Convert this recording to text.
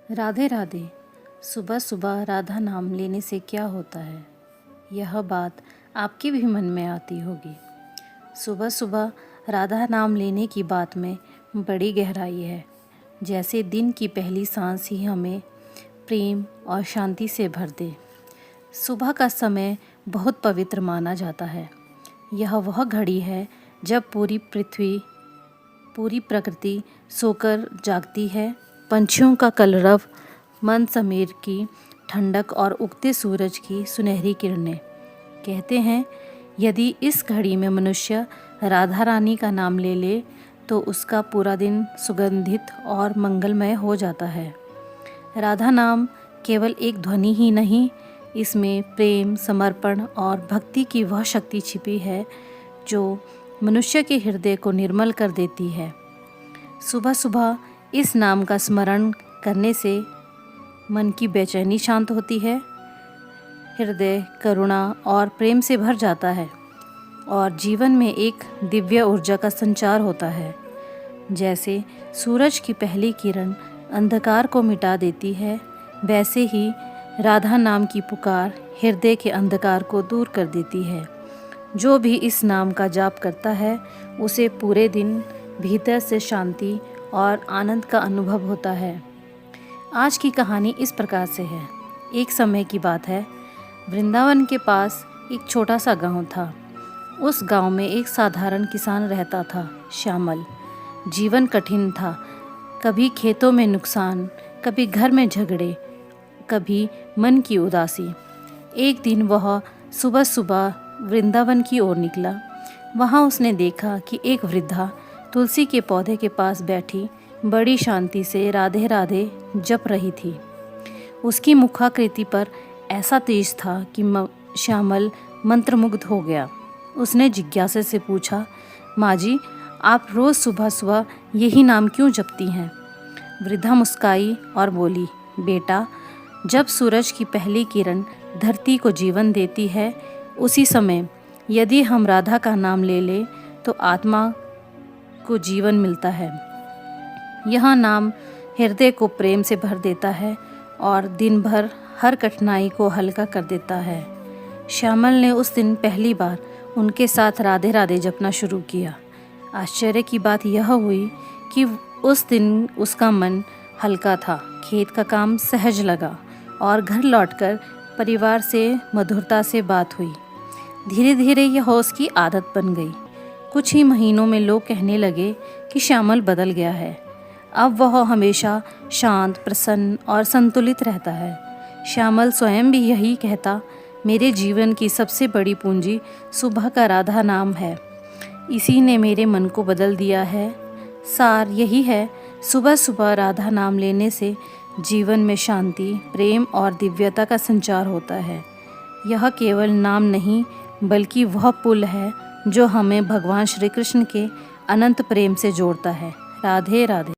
राधे राधे। सुबह सुबह राधा नाम लेने से क्या होता है, यह बात आपके भी मन में आती होगी। सुबह सुबह राधा नाम लेने की बात में बड़ी गहराई है। जैसे दिन की पहली सांस ही हमें प्रेम और शांति से भर दे। सुबह का समय बहुत पवित्र माना जाता है। यह वह घड़ी है जब पूरी प्रकृति सोकर जागती है। पंछियों का कलरव, मन समीर की ठंडक और उगते सूरज की सुनहरी किरणें। कहते हैं यदि इस घड़ी में मनुष्य राधा रानी का नाम ले ले तो उसका पूरा दिन सुगंधित और मंगलमय हो जाता है। राधा नाम केवल एक ध्वनि ही नहीं, इसमें प्रेम, समर्पण और भक्ति की वह शक्ति छिपी है जो मनुष्य के हृदय को निर्मल कर देती है। सुबह सुबह इस नाम का स्मरण करने से मन की बेचैनी शांत होती है, हृदय करुणा और प्रेम से भर जाता है और जीवन में एक दिव्य ऊर्जा का संचार होता है। जैसे सूरज की पहली किरण अंधकार को मिटा देती है, वैसे ही राधा नाम की पुकार हृदय के अंधकार को दूर कर देती है। जो भी इस नाम का जाप करता है उसे पूरे दिन भीतर से शांति और आनंद का अनुभव होता है। आज की कहानी इस प्रकार से है। एक समय की बात है, वृंदावन के पास एक छोटा सा गांव था। उस गांव में एक साधारण किसान रहता था, श्यामल। जीवन कठिन था, कभी खेतों में नुकसान, कभी घर में झगड़े, कभी मन की उदासी। एक दिन वह सुबह सुबह वृंदावन की ओर निकला। वहाँ उसने देखा कि एक वृद्धा तुलसी के पौधे के पास बैठी बड़ी शांति से राधे राधे जप रही थी। उसकी मुखाकृति पर ऐसा तेज था कि श्यामल मंत्रमुग्ध हो गया। उसने जिज्ञासा से पूछा, माँ जी, आप रोज़ सुबह सुबह यही नाम क्यों जपती हैं? वृद्धा मुस्काई और बोली, बेटा, जब सूरज की पहली किरण धरती को जीवन देती है, उसी समय यदि हम राधा का नाम ले लें तो आत्मा को जीवन मिलता है। यह नाम हृदय को प्रेम से भर देता है और दिन भर हर कठिनाई को हल्का कर देता है। श्यामल ने उस दिन पहली बार उनके साथ राधे राधे जपना शुरू किया। आश्चर्य की बात यह हुई कि उस दिन उसका मन हल्का था, खेत का काम सहज लगा और घर लौटकर परिवार से मधुरता से बात हुई। धीरे धीरे यह उसकी आदत बन गई। कुछ ही महीनों में लोग कहने लगे कि श्यामल बदल गया है। अब वह हमेशा शांत, प्रसन्न और संतुलित रहता है। श्यामल स्वयं भी यही कहता, मेरे जीवन की सबसे बड़ी पूंजी सुबह का राधा नाम है। इसी ने मेरे मन को बदल दिया है। सार यही है, सुबह सुबह राधा नाम लेने से जीवन में शांति, प्रेम और दिव्यता का संचार होता है। यह केवल नाम नहीं बल्कि वह पुल है जो हमें भगवान श्री कृष्ण के अनंत प्रेम से जोड़ता है। राधे राधे।